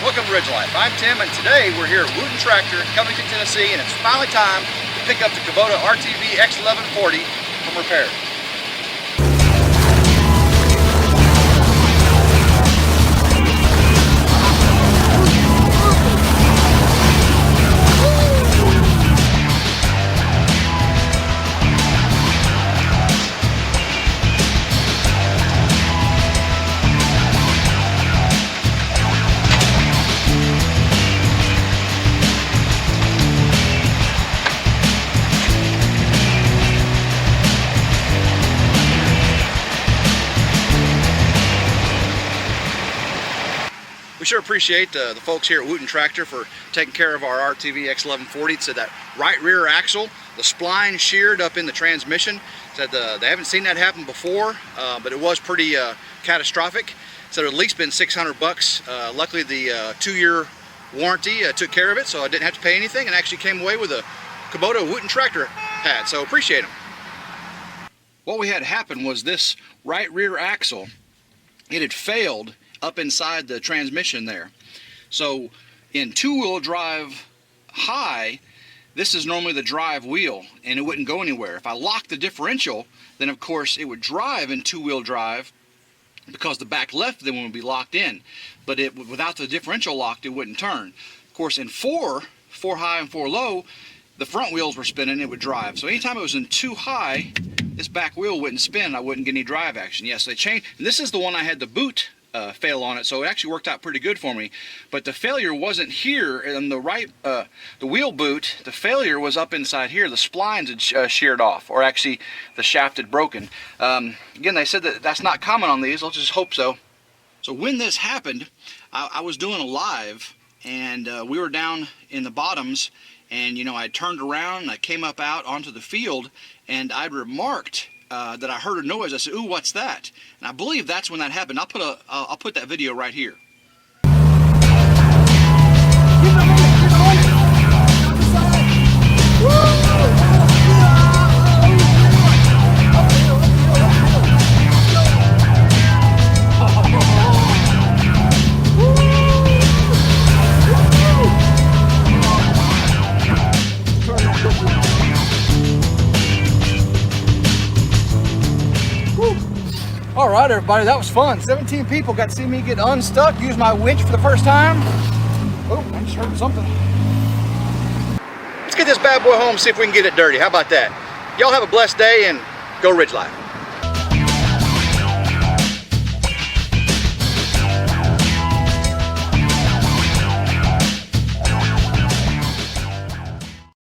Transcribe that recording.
Welcome to RidgeLife. I'm Tim, and today we're here at Wooten Tractor in Covington, Tennessee, and it's finally time to pick up the Kubota RTV-X1140 from repair. We sure appreciate the folks here at Wooten Tractor for taking care of our RTV-X1140. It said that right rear axle, the spline sheared up in the transmission. Said they haven't seen that happen before, but it was pretty catastrophic. Said it at least been $600. Luckily the 2-year warranty took care of it, so I didn't have to pay anything and actually came away with a Kubota Wooten Tractor pad, so appreciate them. What we had happen was this right rear axle, it had failed up inside the transmission there. So in 2-wheel drive high, this is normally the drive wheel and it wouldn't go anywhere. If I locked the differential, then of course it would drive in 2-wheel drive because the back left then would be locked in. But without the differential locked, it wouldn't turn. Of course in 4 high and 4 low, the front wheels were spinning, it would drive. So anytime it was in 2 high, this back wheel wouldn't spin, I wouldn't get any drive action. Yes, they changed, and this is the one I had the boot fail on it, so it actually worked out pretty good for me. But the failure wasn't here in the right, the wheel boot. The failure was up inside here. The splines had sheared off, or actually the shaft had broken. Again, they said that that's not common on these. Let's just hope so. So when this happened, I was doing a live, and we were down in the bottoms, and you know, I turned around and I came up out onto the field, and I'd remarked that I heard a noise. I said, "Ooh, what's that?" And I believe that's when that happened. I'll put that video right here. All right, everybody, that was fun. 17 people got to see me get unstuck, use my winch for the first time. Oh, I just heard something. Let's get this bad boy home, see if we can get it dirty. How about that? Y'all have a blessed day and go RidgeLife.